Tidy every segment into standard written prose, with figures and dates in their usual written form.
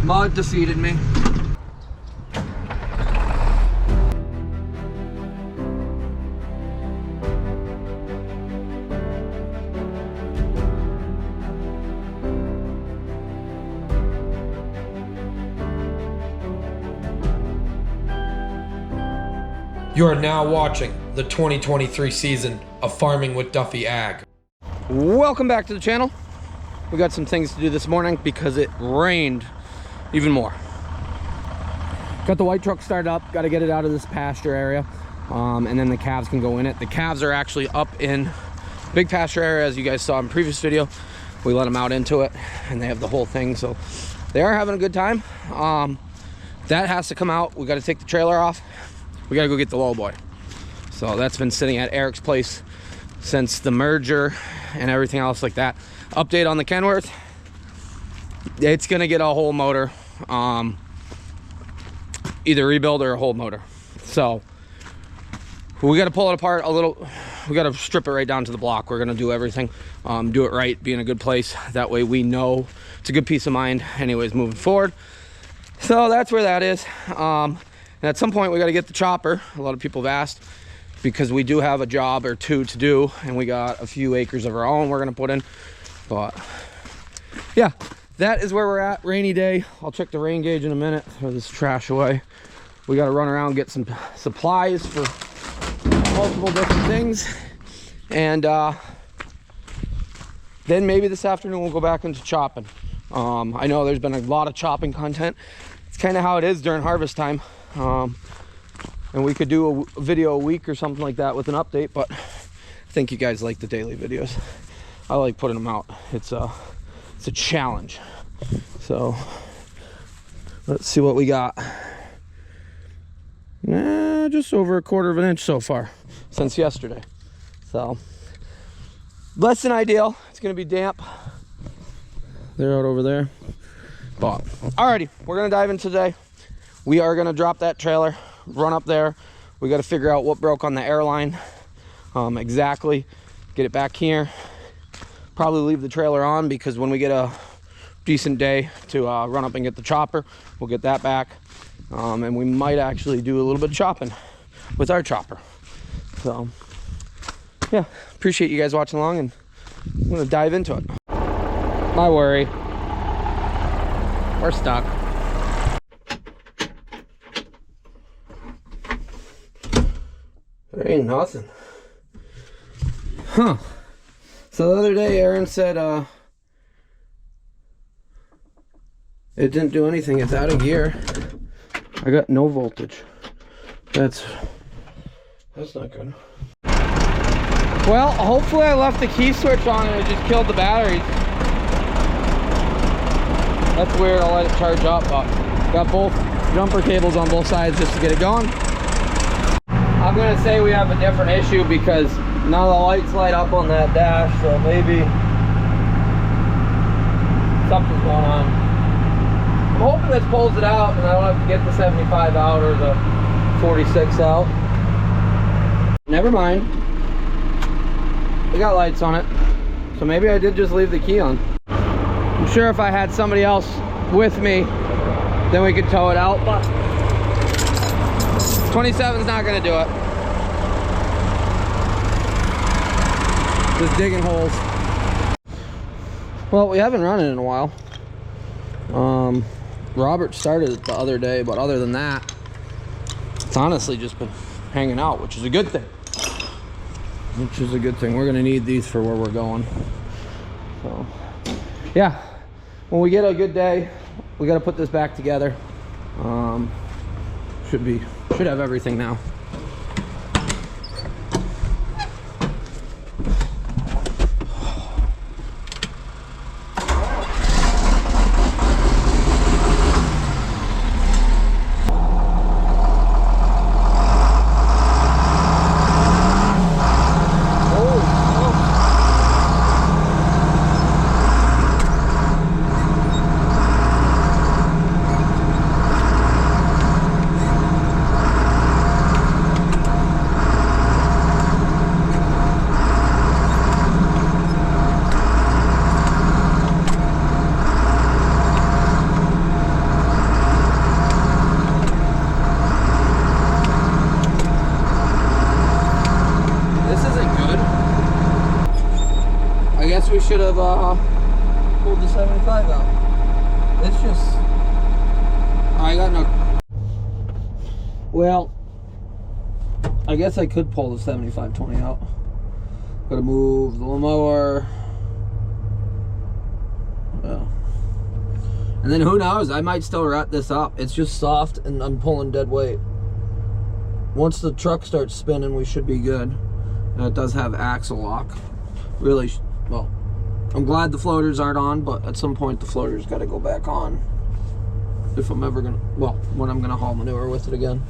Mud defeated me. You are now watching the 2023 season of Farming with Duffy Ag. Welcome back to the channel. We got some things to do this morning because it rained even more. Got the white truck started up, got to get it out of this pasture area, and then the calves can go in it. The calves are actually up in big pasture area, as you guys saw in the previous video. We let them out into it and they have the whole thing, so they are having a good time. That has to come out. We got to take the trailer off. We got to go get the lowboy. So that's been sitting at Eric's place since the merger and everything else like that. Update on the Kenworth. It's gonna get a whole motor, either rebuild or a whole motor. So we got to pull it apart a little. We got to strip it right down to the block. We're gonna do everything, do it right, be in a good place. That way we know it's a good peace of mind anyways moving forward. So that's where that is. And at some point we got to get the chopper. A lot of people have asked, because we do have a job or two to do, and we got a few acres of our own we're gonna put in. But yeah, that is where we're at. Rainy day. I'll check the rain gauge in a minute. Throw this trash away. We got to run around and get some supplies for multiple different things, and then maybe this afternoon we'll go back into chopping. I know there's been a lot of chopping content. It's kind of how it is during harvest time. And we could do a video a week or something like that with an update, but I think you guys like the daily videos. I like putting them out. It's a challenge. So let's see what we got. Just over 1/4 of an inch so far since yesterday. So less than ideal. It's gonna be damp. They're out over there. But alrighty, we're gonna dive in today. We are gonna drop that trailer, run up there. We got to figure out what broke on the airline exactly, get it back here. Probably leave the trailer on, because when we get a decent day to run up and get the chopper, we'll get that back, and we might actually do a little bit of chopping with our chopper. So yeah, appreciate you guys watching along, and I'm gonna dive into it. My worry, we're stuck. There ain't nothing. Huh. So the other day Aaron said it didn't do anything. It's out of gear. I got no voltage. That's not good. Well, hopefully I left the key switch on and it just killed the batteries. That's weird. I'll let it charge up, but got both jumper cables on both sides just to get it going. I'm gonna say we have a different issue because now the lights light up on that dash, so maybe something's going on. I'm hoping this pulls it out and I don't have to get the 75 out or the 46 out. Never mind. We got lights on it, so maybe I did just leave the key on. I'm sure if I had somebody else with me, then we could tow it out, but 27's not gonna do it. Just digging holes. Well, we haven't run it in a while. Robert started it the other day, but other than that, it's honestly just been hanging out, which is a good thing. Which is a good thing. We're gonna need these for where we're going. So, yeah. When we get a good day, we gotta put this back together. Should have everything now. pulled the 75 out. It's just, I got no. Well, I guess I could pull the 75/20 out. Gotta move the lawnmower. Well, and then who knows? I might still wrap this up. It's just soft, and I'm pulling dead weight. Once the truck starts spinning, we should be good. And it does have axle lock. Really, well, I'm glad the floaters aren't on, but at some point the floaters got to go back on. If I'm ever gonna, well, when I'm gonna haul manure with it again.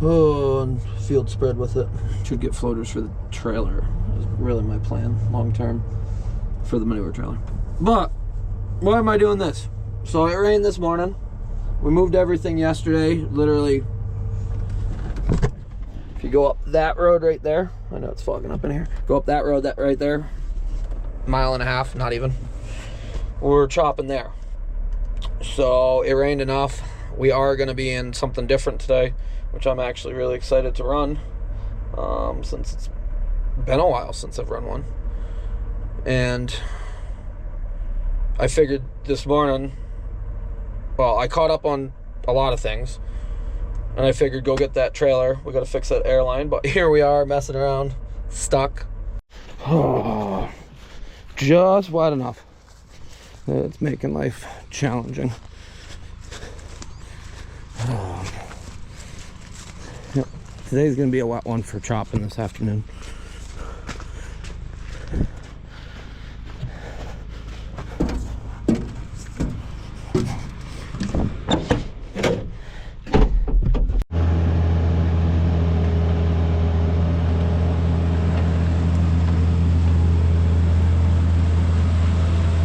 Oh, and field spread with it. Should get floaters for the trailer. Is really my plan, long term, for the manure trailer. But why am I doing this? So it rained this morning. We moved everything yesterday, literally. If you go up that road right there, I know it's fogging up in here. Go up that road, that right there, 1.5 miles, not even. We're chopping there. So it rained enough. We are going to be in something different today, which I'm actually really excited to run, since it's been a while since I've run one. And I figured this morning, well, I caught up on a lot of things. And I figured go get that trailer. We got to fix that airline. But here we are messing around, stuck. Oh, just wide enough. It's making life challenging. Oh. Yep. Today's going to be a wet one for chopping this afternoon.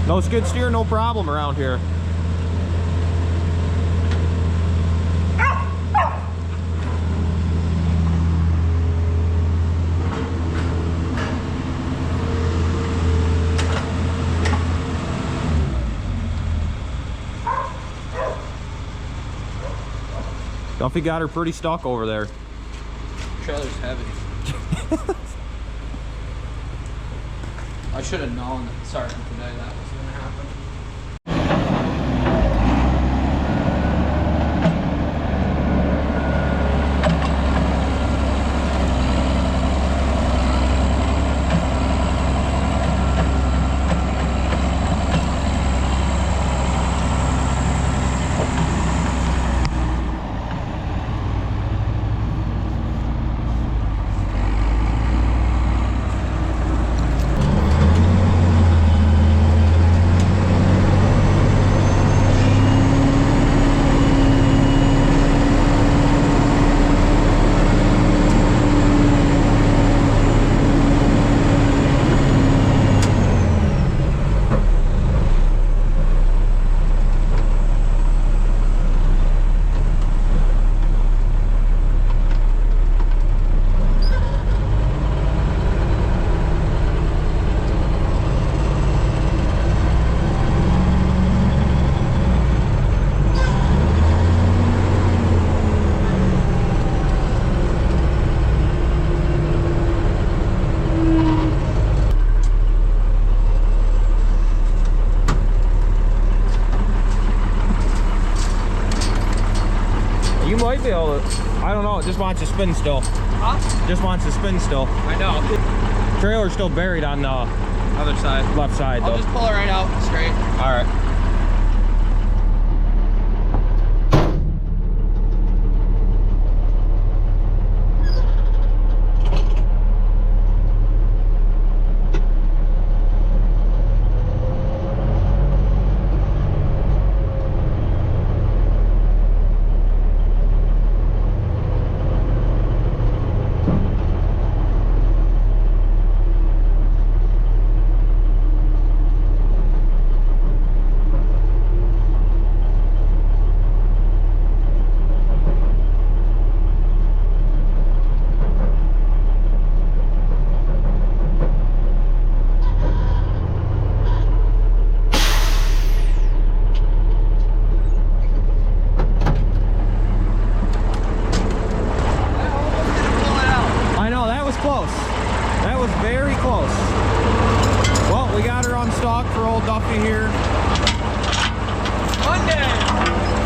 No skid steer, no problem around here. Duffy got her pretty stuck over there. Trailer's heavy. I should have known that starting today that was going to happen. You might be able to, I don't know, it just wants to spin still. Huh? Just wants to spin still. I know. Trailer's still buried on the Other side. left side though. I'll just pull it right out straight. All right.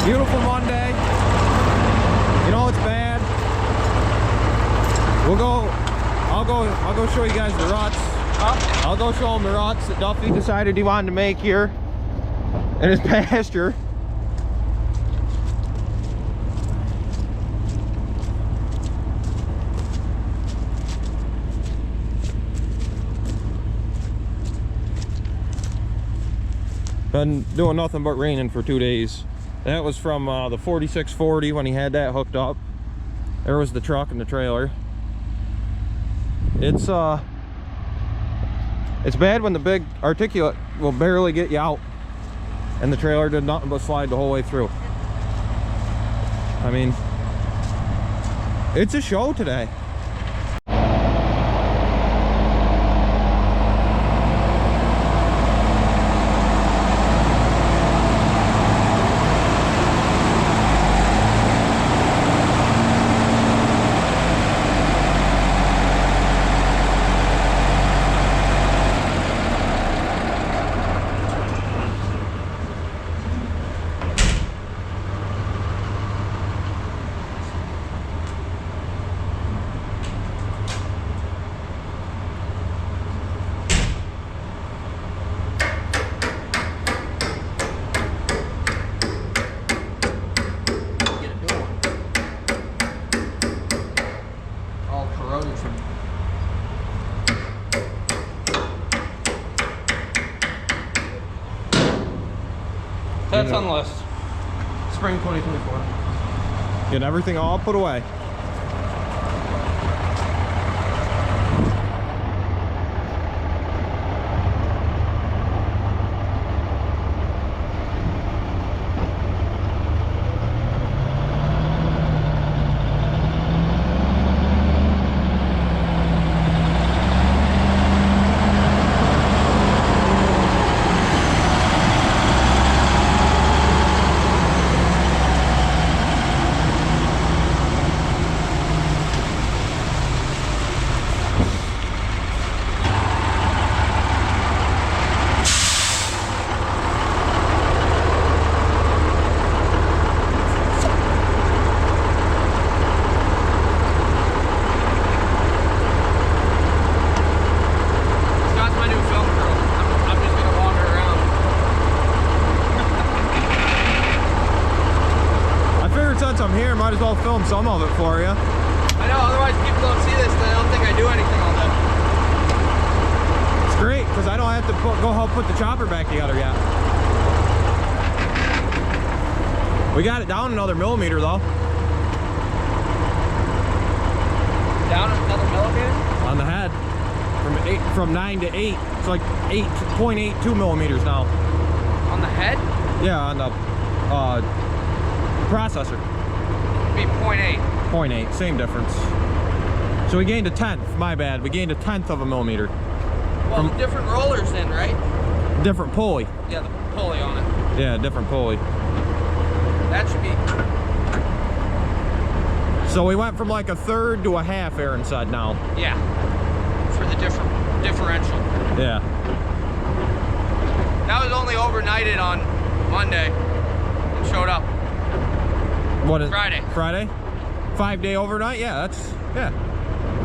Beautiful Monday. You know it's bad. I'll go show you guys the ruts. I'll go show them the ruts that Duffy decided he wanted to make here in his pasture. Been doing nothing but raining for 2 days. That was from the 4640 when he had that hooked up. There was the truck and the trailer. It's bad when the big articulate will barely get you out, and the trailer did nothing but slide the whole way through. I mean, it's a show today. That's on the list. Spring 2024. Get everything all put away. Might as well film some of it for you. I know, otherwise people don't see this and they don't think I do anything all day. It's great, because I don't have to go help put the chopper back together yet. We got it down another millimeter though. Down another millimeter? On the head. From 9 to 8. It's like 8.82 millimeters now. On the head? Yeah, on the processor. Be 0.8. 0.8, same difference. So we gained a 1/10, my bad. We gained a 1/10 of a millimeter. Well, different rollers then, right? Different pulley. Yeah, the pulley on it. Yeah, different pulley. That should be... So we went from like a 1/3 to a 1/2 air inside now. Yeah. For the differential. Yeah. That was only overnighted on Monday and showed up. What is Friday? Friday? 5-day overnight? Yeah, that's, yeah.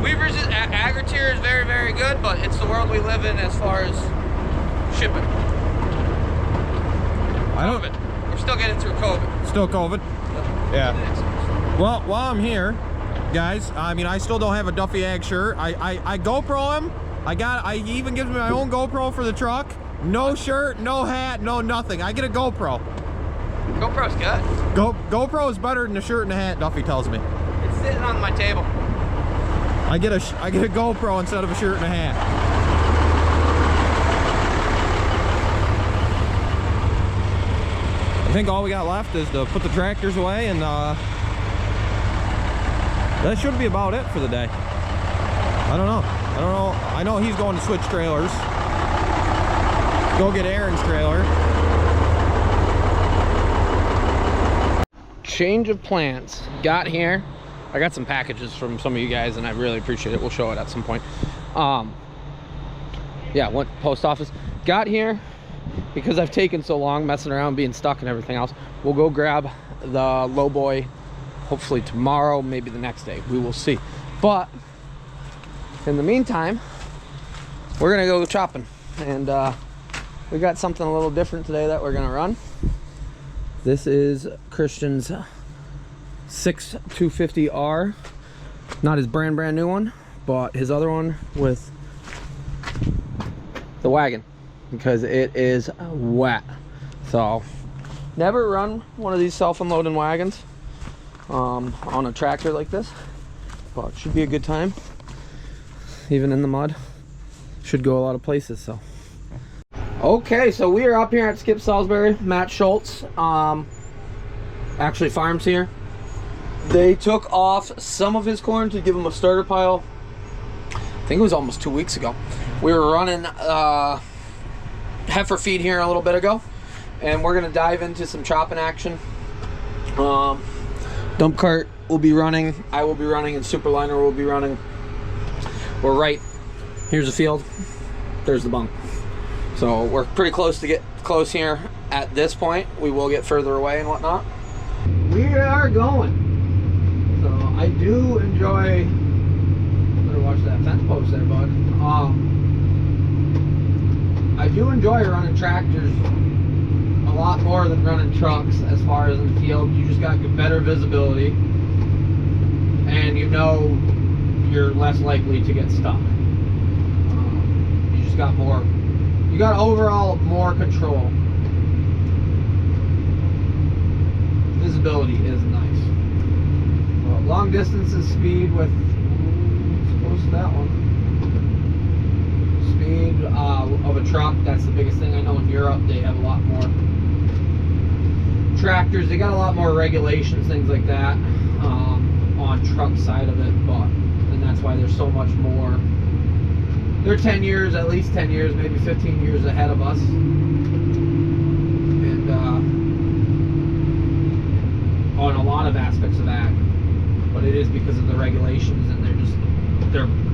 Weaver's Agritier is very, very good, but it's the world we live in as far as shipping. COVID. We're still getting through COVID. Still COVID? Yeah. Well, while I'm here, guys, I mean, I still don't have a Duffy Ag shirt. I GoPro him. He even gives me my own GoPro for the truck. No shirt, no hat, no nothing. I get a GoPro. GoPro's good. GoPro is better than a shirt and a hat, Duffy tells me. It's sitting on my table. I get a GoPro instead of a shirt and a hat. I think all we got left is to put the tractors away, and that should be about it for the day. I don't know. I know he's going to switch trailers. Go get Aaron's trailer. Change of plans. Got here. I got some packages from some of you guys and I really appreciate it. We'll show it at some point. Yeah, went post office. Got here because I've taken so long messing around, being stuck and everything else. We'll go grab the lowboy hopefully tomorrow, maybe the next day. We will see. But in the meantime, we're gonna go chopping, and we got something a little different today that we're gonna run. This is Christian's 6250R, not his brand new one, but his other one with the wagon, because it is wet. So never run one of these self-unloading wagons on a tractor like this, but it should be a good time. Even in the mud, should go a lot of places. So okay, so we are up here at Skip Salisbury. Matt Schultz actually farms here. They took off some of his corn to give him a starter pile. I think it was almost 2 weeks ago. We were running heifer feed here a little bit ago, and we're gonna dive into some chopping action. Dump cart will be running, I will be running, and Superliner will be running. We're right, here's the field, there's the bunk. So we're pretty close to get close here at this point. We will get further away and whatnot. We are going. So I do enjoy, better watch that fence post there, bud. I do enjoy running tractors a lot more than running trucks as far as in the field. You just got better visibility, and you know you're less likely to get stuck. You just got more, you got overall more control. Visibility is nice. Well, long distances speed with, it's close to that one. Speed of a truck, that's the biggest thing. I know in Europe they have a lot more tractors, they got a lot more regulations, things like that, on truck side of it, and that's why there's so much more. They're 10 years, at least 10 years, maybe 15 years ahead of us. And on a lot of aspects of ag, but it is because of the regulations, and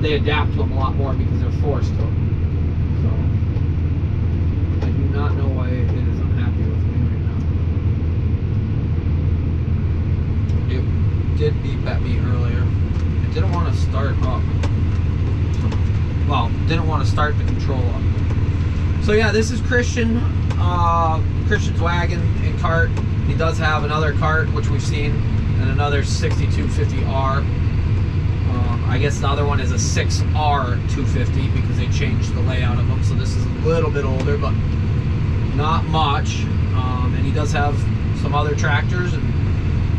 they adapt to them a lot more because they're forced to. So I do not know why it is unhappy with me right now. It did beep at me earlier. It didn't want to start up. Well, didn't want to start the control up. So yeah, this is Christian's wagon and cart. He does have another cart, which we've seen, and another 6250R. I guess the other one is a 6R 250 because they changed the layout of them. So this is a little bit older, but not much. And he does have some other tractors and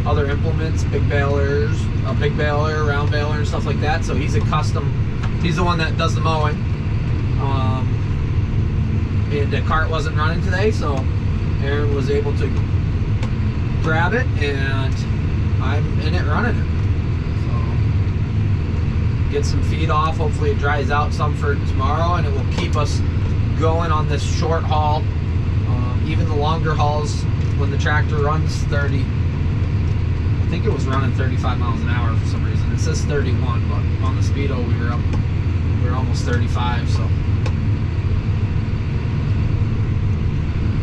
other implements, big balers, a big baler, round baler, and stuff like that. So he's a custom. He's the one that does the mowing. And the cart wasn't running today, so Aaron was able to grab it, and I'm in it running it. So get some feed off. Hopefully it dries out some for tomorrow, and it will keep us going on this short haul. Even the longer hauls, when the tractor runs 30, I think it was running 35 miles an hour for some reason. It says 31, but on the speedo we were almost 35. So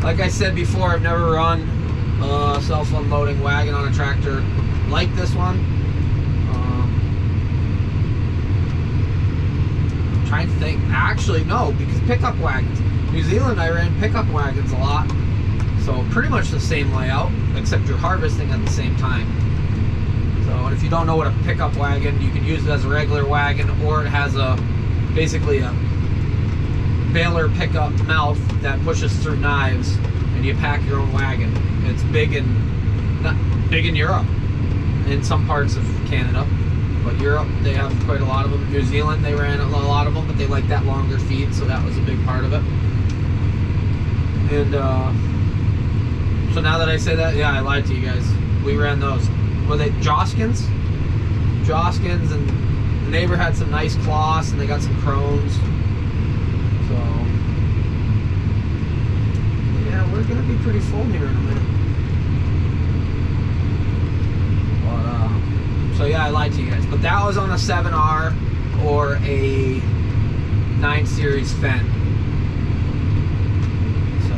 like I said before, I've never run a self-unloading wagon on a tractor like this one. I'm trying to think. Actually, no, because pickup wagons. New Zealand, I ran pickup wagons a lot. So pretty much the same layout, except you're harvesting at the same time. So if you don't know what a pickup wagon, you can use it as a regular wagon, or it has basically a baler pickup mouth that pushes through knives, and you pack your own wagon. It's big in Europe, in some parts of Canada, but Europe they have quite a lot of them. New Zealand they ran a lot of them, but they like that longer feed, so that was a big part of it. And so now that I say that, yeah, I lied to you guys. We ran those. Were they Joskins? Joskins, and the neighbor had some nice cloths, and they got some crones. So yeah, we're gonna be pretty full here in a minute. But so yeah, I lied to you guys. But that was on a 7R or a 9 Series Fendt. So,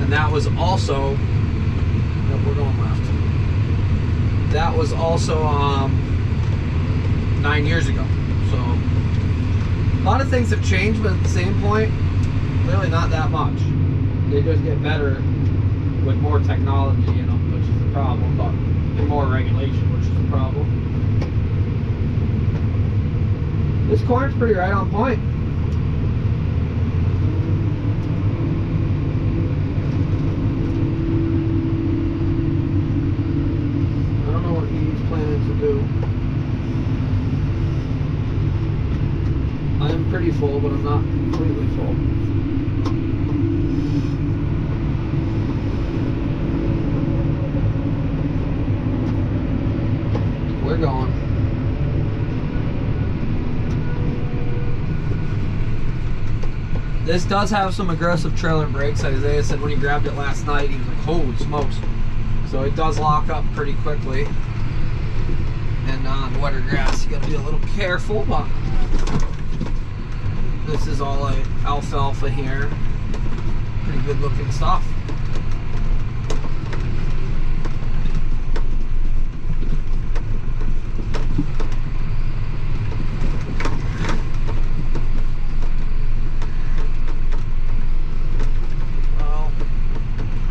and that was also, nope, we're going left. that was also 9 years ago. So a lot of things have changed, but at the same point, really not that much. They just get better with more technology, you know, which is the problem, but and more regulation, which is the problem. This corn's pretty right on point. I don't know what he's planning to do. I am pretty full, but I'm not completely full. We're going. This does have some aggressive trailer brakes. Isaiah said when he grabbed it last night, he was like, holy smokes. So it does lock up pretty quickly. And on wetter grass, you gotta be a little careful, but this is all like alfalfa here. Pretty good looking stuff.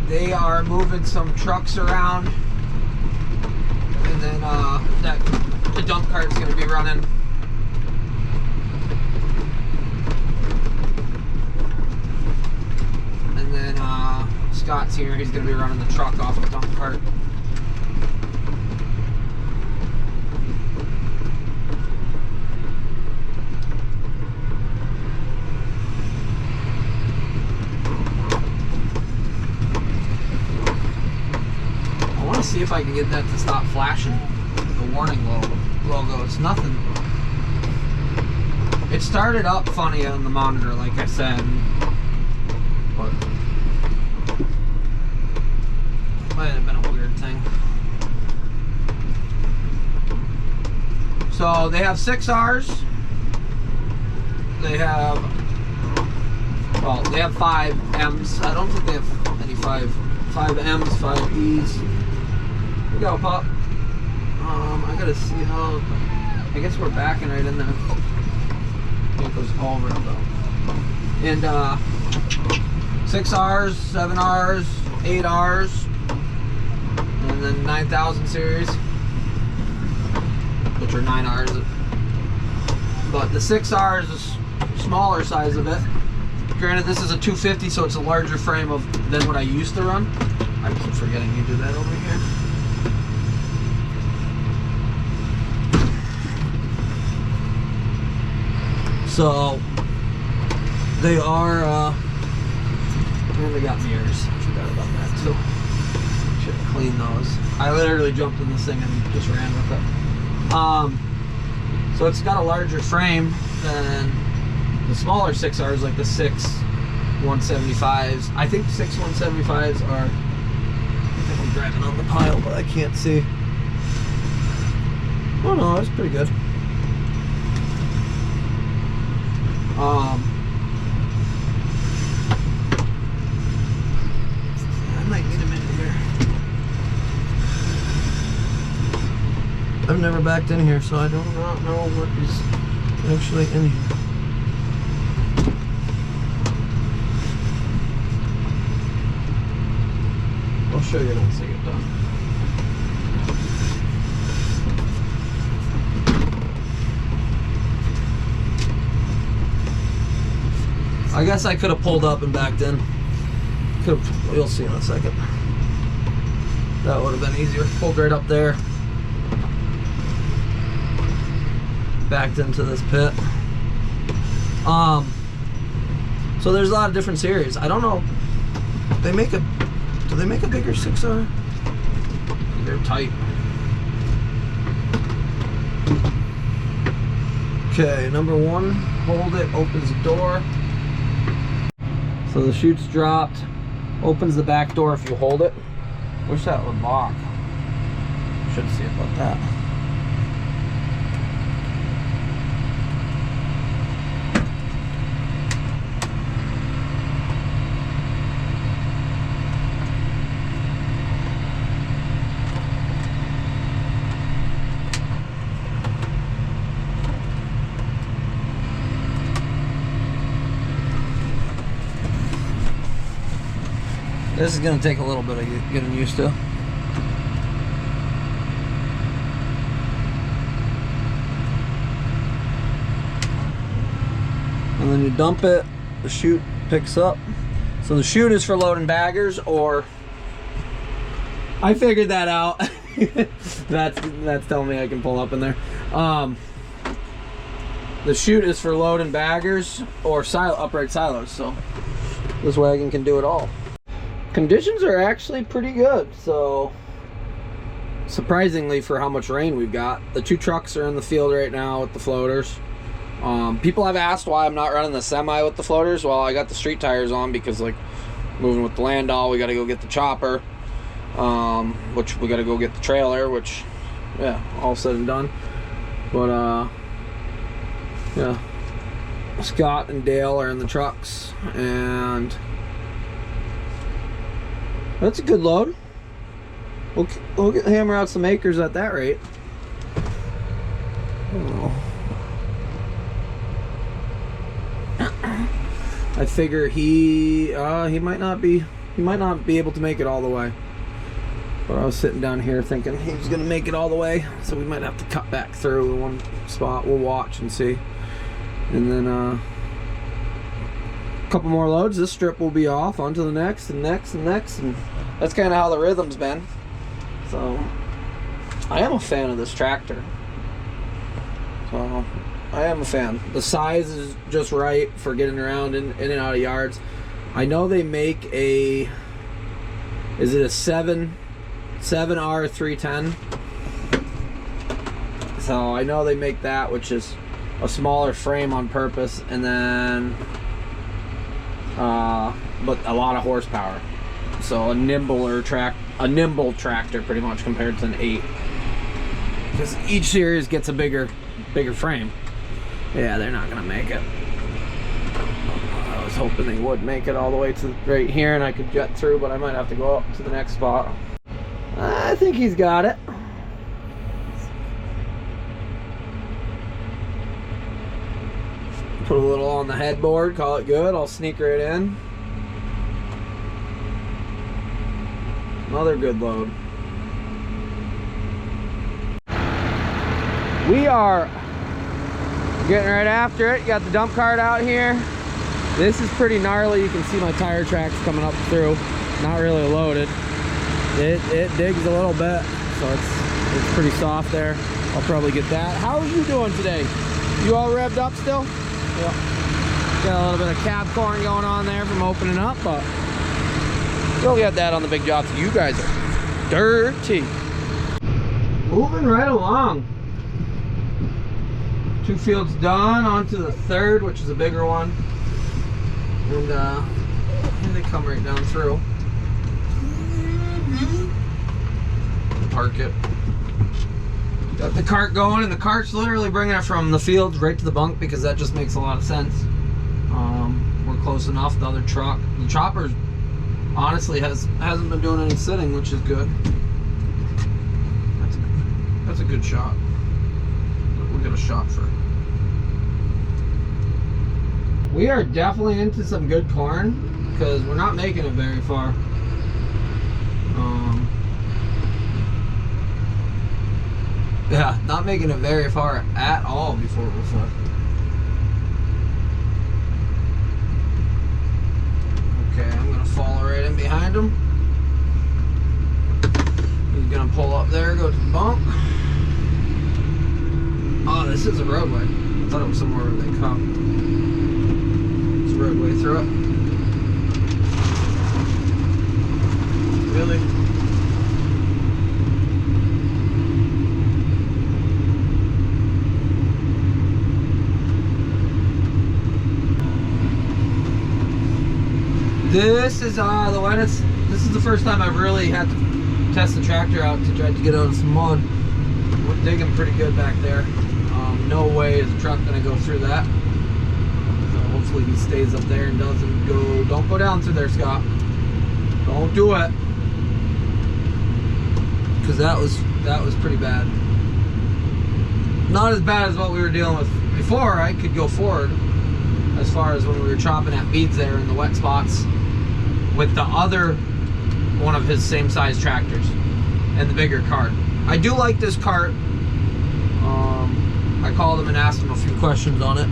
They are moving some trucks around, and then the dump cart's going to be running. And then Scott's here, he's going to be running the truck off the dump cart. See if I can get that to stop flashing the warning logo. It's nothing. It started up funny on the monitor, like I said, but might have been a weird thing. So they have 6Rs. They have, well, they have 5 Ms. I don't think they have any 5 Ms, 5 Es. We go, Pop. I gotta see how. I guess we're backing right in there. It goes over though. And 6Rs, 7Rs, 8Rs, and then 9000 series, which are 9Rs. But the 6R is a smaller size of it. Granted, this is a 250, so it's a larger frame than what I used to run. I keep forgetting you do that over here. So they are, and they got mirrors. I forgot about that too. Should have cleaned those. I literally jumped in this thing and just ran with it. So it's got a larger frame than the smaller 6Rs, like the 6 175s. I think 6 175s are, I think I'm grabbing on the pile, but I can't see. Oh no, that's pretty good. I might need a minute here. I've never backed in here, so I do not know what is actually in here. I'll show you once I get done. I guess I could have pulled up and backed in. You'll see in a second. That would have been easier. Pulled right up there. Backed into this pit. So there's a lot of different series. I don't know. Do they make a bigger 6R? They're tight. Okay, number 1, hold it, opens the door. So the chute's dropped, opens the back door if you hold it. Wish that would lock. Should see about that. This is gonna take a little bit of getting used to. And then you dump it, the chute picks up. So the chute is for loading baggers, or I figured that out. that's telling me I can pull up in there. The chute is for loading baggers or upright silos, so this wagon can do it all. Conditions are actually pretty good, so surprisingly for how much rain we've got. The 2 trucks are in the field right now with the floaters. People have asked why I'm not running the semi with the floaters. Well, I got the street tires on because, like, moving with the Landau, we got to go get the chopper, which we got to go get the trailer, which, yeah, all said and done. But yeah, Scott and Dale are in the trucks, and that's a good load. We'll hammer out some acres at that rate. Oh. I figure he might not be able to make it all the way. But I was sitting down here thinking he was gonna make it all the way, so we might have to cut back through in one spot. We'll watch and see. And then a couple more loads. This strip will be off onto the next and next and next, and that's kind of how the rhythm's been. So I am a fan of this tractor. So I am a fan. The size is just right for getting around in and out of yards. I know they make a, is it a 7R310? So I know they make that, which is a smaller frame on purpose, and then but a lot of horsepower. So a nimble tractor pretty much compared to an 8. Because each series gets a bigger frame. Yeah, they're not gonna make it. I was hoping they would make it all the way to right here and I could jet through, but I might have to go up to the next spot. I think he's got it. Put a little on the headboard, call it good. I'll sneak right in. Another good load. We are getting right after it. Got the dump cart out here. This is pretty gnarly. You can see my tire tracks coming up through. Not really loaded. It digs a little bit, so it's pretty soft there. I'll probably get that. How are you doing today? You all revved up still? Yeah. Got a little bit of cab corn going on there from opening up, but we'll get that on the big jobs. You guys are dirty. Moving right along. 2 fields done, on to the 3rd, which is a bigger one. And here they come right down through. Park it. Got the cart going, and the cart's literally bringing it from the fields right to the bunk because that just makes a lot of sense. We're close enough. The other truck, the chopper, honestly hasn't been doing any sitting, which is good. That's a good shot. We'll get a shot for. We are definitely into some good corn because we're not making it very far. Yeah, not making it very far at all before we're full. Okay, I'm gonna follow right in behind him. He's gonna pull up there, go to the bump. Oh, this is a roadway. I thought it was somewhere where they cut. It's a roadway through it. Really? This is this is the first time I've really had to test the tractor out to try to get out of some mud. We're digging pretty good back there. No way is the truck gonna go through that. So hopefully he stays up there and don't go down through there, Scott. Don't do it. Because that was pretty bad. Not as bad as what we were dealing with before. I could go forward as far as when we were chopping at beads there in the wet spots with the other one of his same size tractors and the bigger cart. I do like this cart. I called him and asked him a few questions on it.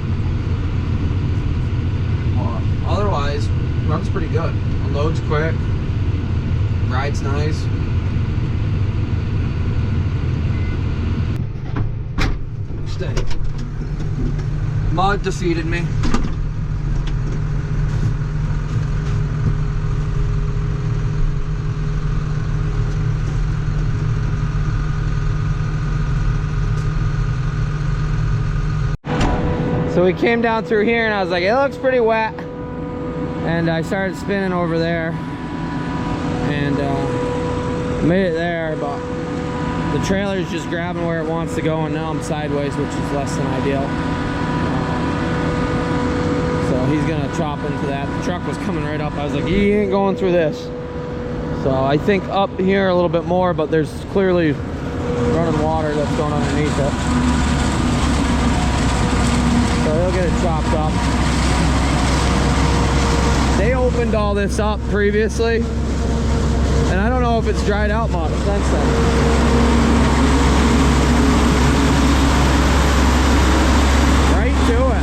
Otherwise, runs pretty good. Unloads quick. Rides nice. Stay. Mud defeated me. So we came down through here and I was like, it looks pretty wet. And I started spinning over there and made it there, but the trailer's just grabbing where it wants to go, and now I'm sideways, which is less than ideal. So he's gonna chop into that. The truck was coming right up. I was like, he ain't going through this. So I think up here a little bit more, but there's clearly running water that's going underneath it. So he'll get it chopped up. They opened all this up previously, and I don't know if it's dried out much since then. Right to it.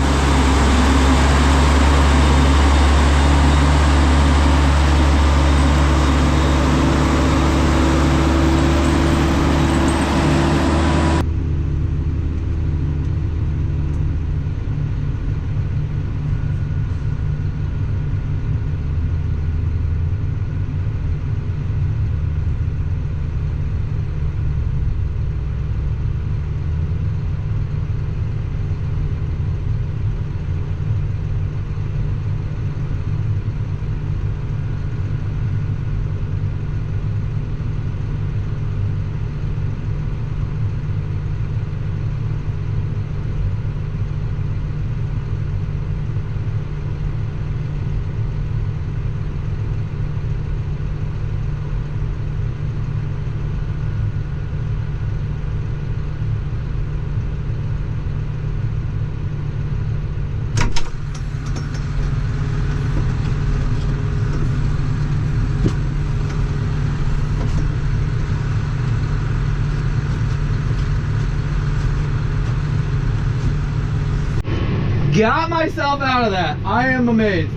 Got myself out of that. I am amazed.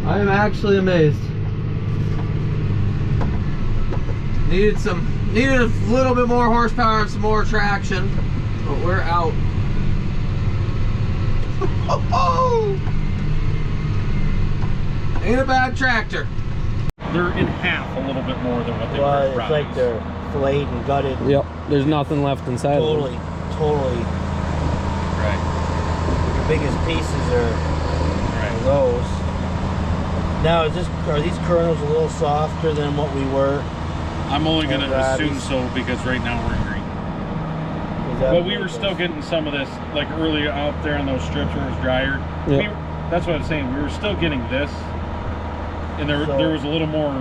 I am actually amazed. Needed a little bit more horsepower and some more traction, but we're out. Ain't a bad tractor. They're in half a little bit more than what they were. Well, it's like they're flayed and gutted. Yep, there's nothing left inside. Totally. Right. Biggest pieces are those. Now, are these kernels a little softer than what we were? I'm only going to assume so because right now we're in green. But we were still getting some of this, like earlier out there on those strips where it was drier. Yep. That's what I was saying. We were still getting this, and there was a little more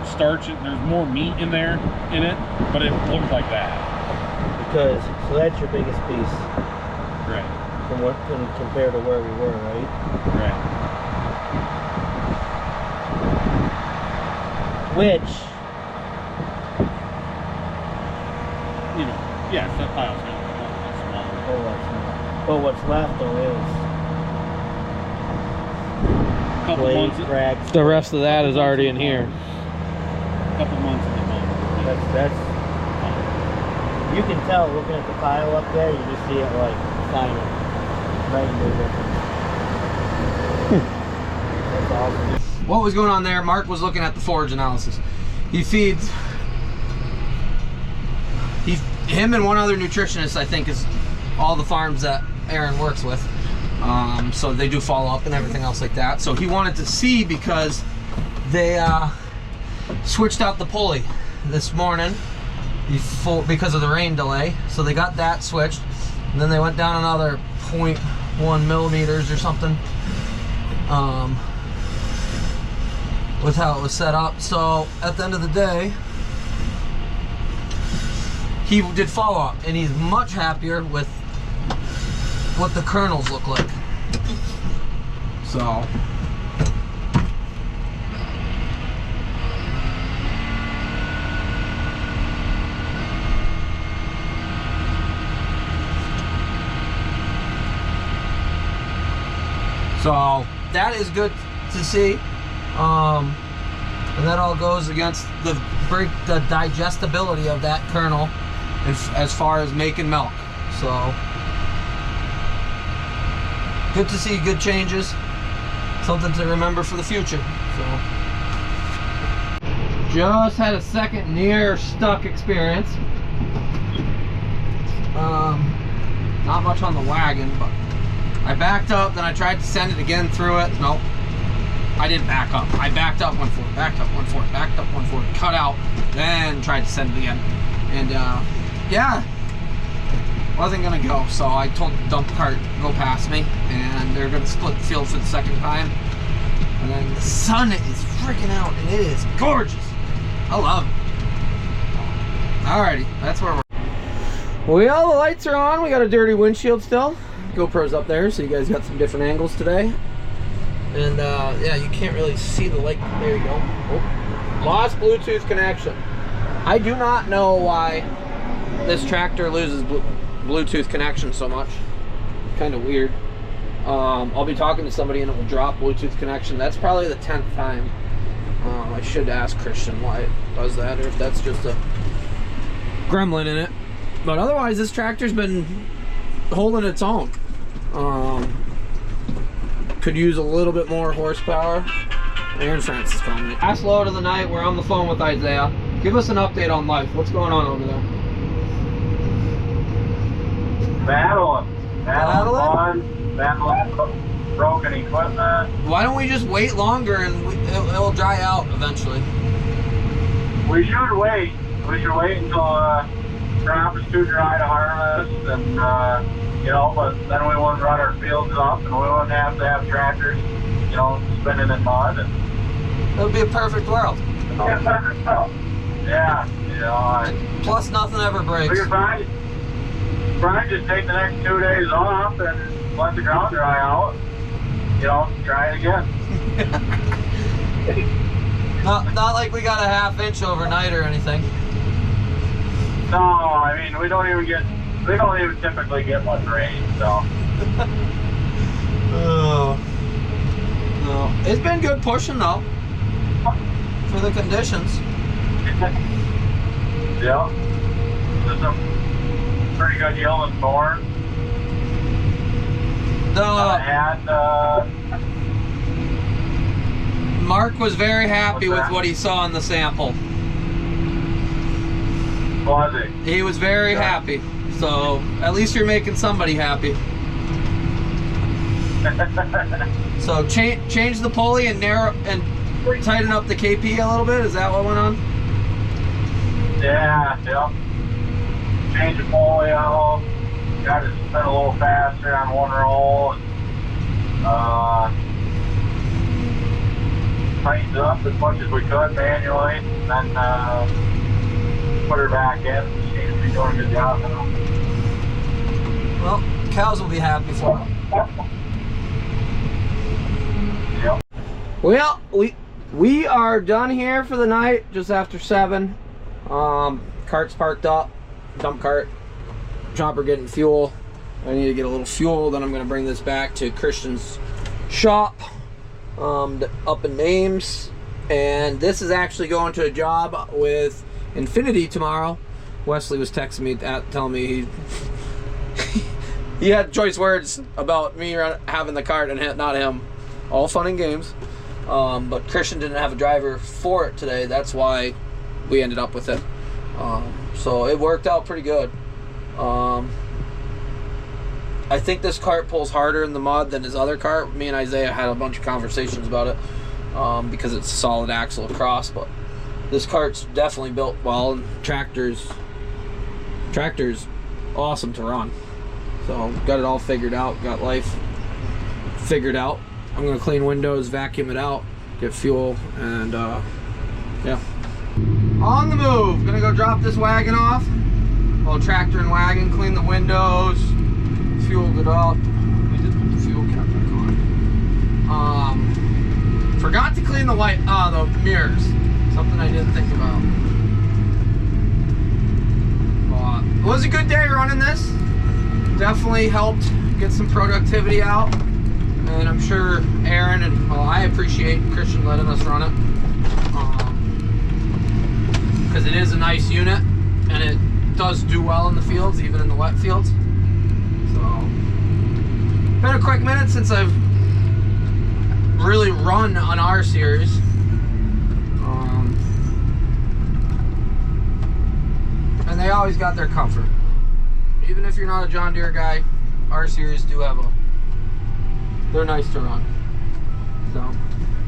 starch. There's more meat in it, but it looked like that. So that's your biggest piece. Right. Compared to where we were, right? Right. Which, you know, yeah, that pile's going to be smaller. but what's left though is Couple months. cracks. The rest of that is already in here. Couple months in the month. That's you can tell looking at the pile up there. You just see it like finer. That's awesome. What was going on there? Mark was looking at the forage analysis. He feeds him and one other nutritionist, I think, is all the farms that Aaron works with. So they do follow up and everything else like that. So he wanted to see because they switched out the pulley this morning because of the rain delay. So they got that switched, and then they went down another 0.1 millimeters or something with how it was set up. So at the end of the day, he did follow up, and he's much happier with what the kernels look like. So So that is good to see. And that all goes against the digestibility of that kernel as far as making milk. So good to see good changes. Something to remember for the future. So just had a second near stuck experience. Not much on the wagon, but I backed up, then I tried to send it again through it. Nope. I didn't back up. I backed up, went forward, backed up, went forward, backed up, went forward, cut out, then tried to send it again. And yeah, wasn't gonna go. So I told the dump cart go past me, and they're gonna split the field for the second time. And then the sun is freaking out, and it is gorgeous. I love it. Alrighty, that's where we're. Well, the lights are on. We got a dirty windshield still. GoPro's up there, so you guys got some different angles today. And yeah, you can't really see the light. There you go. Oh. Lost Bluetooth connection. I do not know why this tractor loses Bluetooth connection so much. Kind of weird. I'll be talking to somebody and it will drop Bluetooth connection. That's probably the 10th time. I should ask Christian why it does that, or if that's just a gremlin in it. But otherwise, this tractor's been holding its own. Could use a little bit more horsepower. Aaron Francis calling me. Last load of the night, we're on the phone with Isaiah. Give us an update on life. What's going on over there? Battling broken equipment. Why don't we just wait longer and it'll dry out eventually? We should wait. We should wait until crop is too dry to harvest, and you know, but then we wouldn't run our fields up, and we wouldn't have to have tractors, you know, spinning in mud. And it would be a perfect world. Yeah, you know. Plus, nothing ever breaks. We could probably just take the next 2 days off and let the ground dry out. You know, try it again. Not like we got a ½ inch overnight or anything. No, I mean we don't even typically get much rain, so. No, it's been good pushing though for the conditions. Yeah, there's some pretty good yielding corn. Mark was very happy with what he saw in the sample. Was he? He was very happy. So at least you're making somebody happy. So change the pulley and tighten up the KP a little bit. Is that what went on? Yeah. Change the pulley out. Got to spin a little faster on one roll. Tightened up as much as we could manually, and then put her back in. She seems to be doing a good job now. Well, cows will be happy for it. Yep. Well, we are done here for the night, just after 7. Cart's parked up, dump cart, chopper getting fuel. I need to get a little fuel, then I'm going to bring this back to Christian's shop up in Ames. And this is actually going to a job with Infinity tomorrow. Wesley was texting me, telling me he had choice words about me having the cart and not him. All fun and games. But Christian didn't have a driver for it today. That's why we ended up with it. So it worked out pretty good. I think this cart pulls harder in the mud than his other cart. Me and Isaiah had a bunch of conversations about it because it's a solid axle across. But this cart's definitely built well, and tractor's awesome to run. So got it all figured out. Got life figured out. I'm gonna clean windows, vacuum it out, get fuel, and yeah. On the move. Gonna go drop this wagon off. Well, tractor and wagon, clean the windows, fueled it up. We did put the fuel cap back on. Forgot to clean the mirrors. Something I didn't think about. It was a good day running this. Definitely helped get some productivity out. and I'm sure Aaron and, well, I appreciate Christian letting us run it, because it is a nice unit and it does do well in the fields, even in the wet fields. So, been a quick minute since I've really run an R series. And they always got their comfort. Even if you're not a John Deere guy, R series do have they're nice to run. So,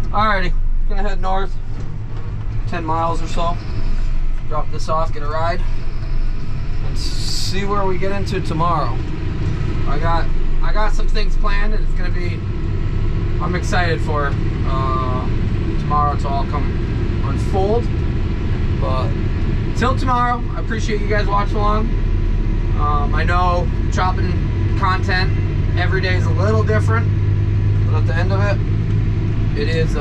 alrighty, gonna head north, 10 miles or so. Drop this off, get a ride, and see where we get into tomorrow. I got some things planned, and it's gonna be, I'm excited for tomorrow to all come unfold. But till tomorrow, I appreciate you guys watching along. I know chopping content every day is a little different, but at the end of it, it is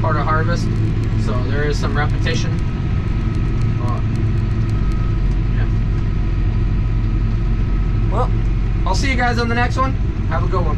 part of harvest, so there is some repetition. Yeah. Well, I'll see you guys on the next one. Have a good one.